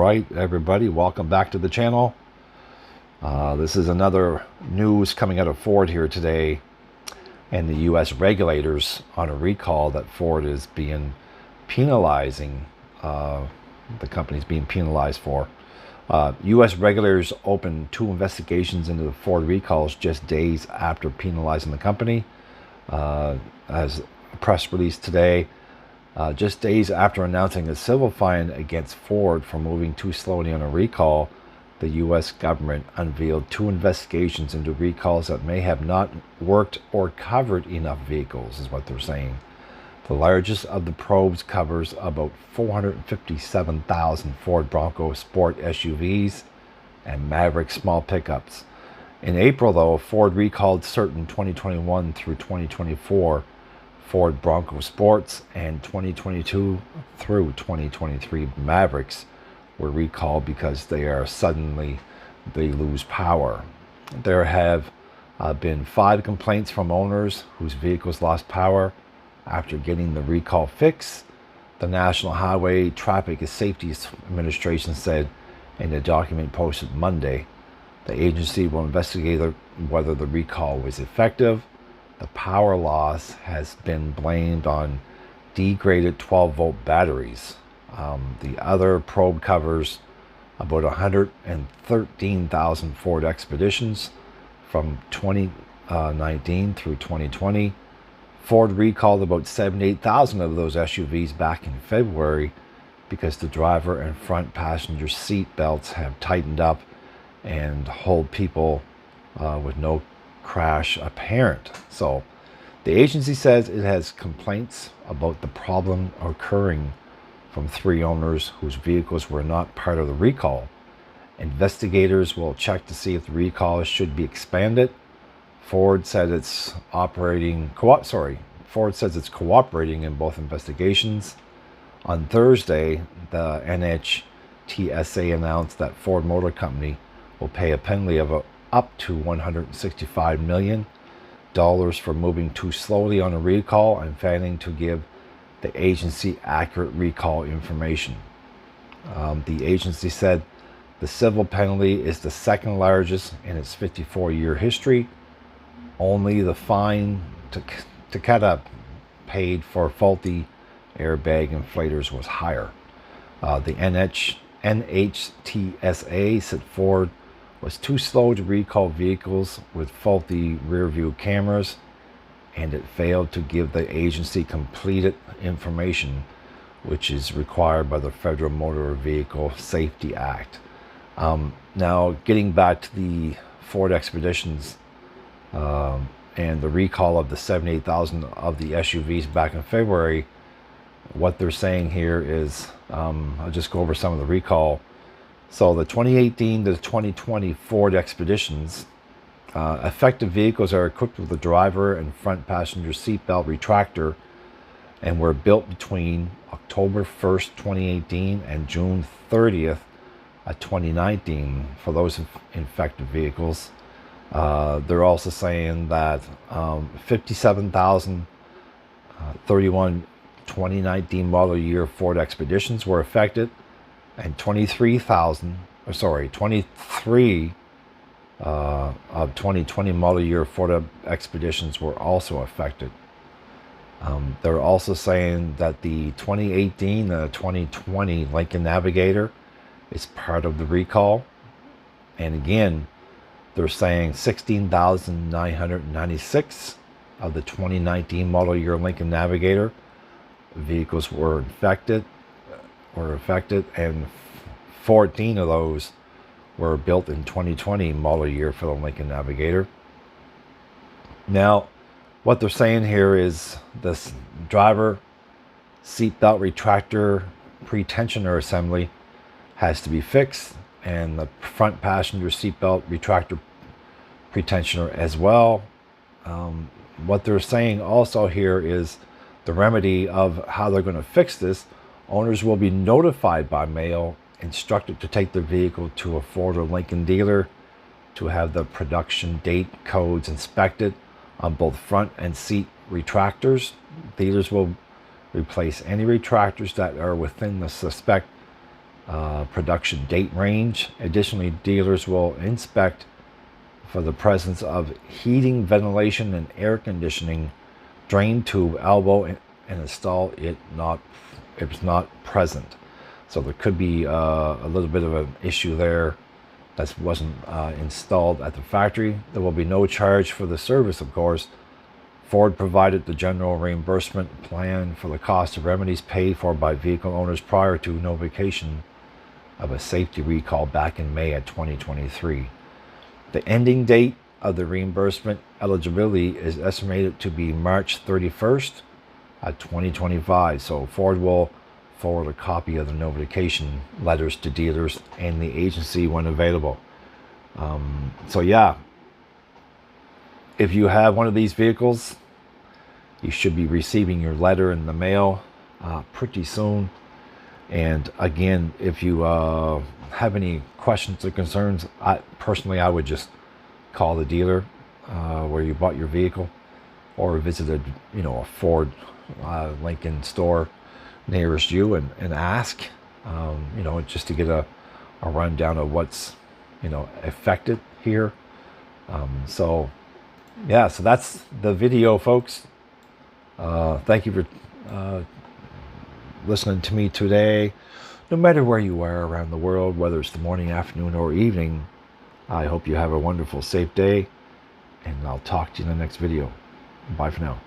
right, everybody, welcome back to the channel. This is another news coming out of Ford here today, and the U.S. regulators on a recall that Ford is being penalizing. The company's being penalized for. U.S. regulators opened 2 investigations into the Ford recalls just days after penalizing the company. As a press release today, just days after announcing a civil fine against Ford for moving too slowly on a recall, the U.S. government unveiled 2 investigations into recalls that may have not worked or covered enough vehicles, is what they're saying. The largest of the probes covers about 457,000 Ford Bronco Sport SUVs and Maverick small pickups. In April, though, Ford recalled certain 2021 through 2024 Ford Bronco Sports and 2022 through 2023 Mavericks were recalled because they lose power. There have been 5 complaints from owners whose vehicles lost power after getting the recall fix. The National Highway Traffic Safety Administration said in a document posted Monday. The agency will investigate whether the recall was effective. The power loss has been blamed on degraded 12-volt batteries. The other probe covers about 113,000 Ford Expeditions from 2019 through 2020. Ford recalled about 78,000 of those SUVs back in February because the driver and front passenger seat belts have tightened up and hold people with no crash apparent. So the agency says it has complaints about the problem occurring from 3 owners whose vehicles were not part of the recall. Investigators will check to see if the recall should be expanded. Ford says it's cooperating in both investigations. On Thursday, the NHTSA announced that Ford Motor Company will pay a penalty of up to $165 million for moving too slowly on a recall and failing to give the agency accurate recall information. The agency said the civil penalty is the second largest in its 54-year history. Only the fine Takeda paid for faulty airbag inflators was higher. The NHTSA said Ford was too slow to recall vehicles with faulty rear-view cameras, and it failed to give the agency completed information, which is required by the Federal Motor Vehicle Safety Act. Now, getting back to the Ford Expeditions and the recall of the 78,000 of the SUVs back in February, what they're saying here is, I'll just go over some of the recall. So the 2018 to 2020 Ford Expeditions, affected vehicles are equipped with a driver and front passenger seatbelt retractor and were built between October 1st, 2018 and June 30th, 2019 for those infected vehicles. They're also saying that 57,031 2019 model year Ford Expeditions were affected, and 23 of 2020 model year Ford Expeditions were also affected. They're also saying that the 2018 and 2020 Lincoln Navigator is part of the recall. And again, they're saying 16,996 of the 2019 model year Lincoln Navigator vehicles were affected, and 14 of those were built in 2020 model year for the Lincoln Navigator. Now, what they're saying here is this driver seatbelt retractor pre-tensioner assembly has to be fixed, and the front passenger seatbelt retractor pre-tensioner as well. What they're saying also here is the remedy of how they're going to fix this. Owners will be notified by mail, instructed to take their vehicle to a Ford or Lincoln dealer to have the production date codes inspected on both front and seat retractors. Dealers will replace any retractors that are within the suspect production date range. Additionally, dealers will inspect for the presence of heating, ventilation, and air conditioning, drain tube, elbow, and install it not if it's not present. So there could be a little bit of an issue there that wasn't installed at the factory. There will be no charge for the service, of course. Ford provided the general reimbursement plan for the cost of remedies paid for by vehicle owners prior to notification of a safety recall back in May of 2023. The ending date of the reimbursement eligibility is estimated to be March 31st of 2025. So Ford will forward a copy of the notification letters to dealers and the agency when available. So yeah, if you have one of these vehicles, you should be receiving your letter in the mail pretty soon. And again, if you have any questions or concerns, I would just call the dealer where you bought your vehicle, or visit a Ford Lincoln store nearest you and ask, just to get a rundown of what's affected here. So that's the video, folks. Thank you for listening to me today. No matter where you are around the world, whether it's the morning, afternoon, or evening, I hope you have a wonderful, safe day, and I'll talk to you in the next video. Bye for now.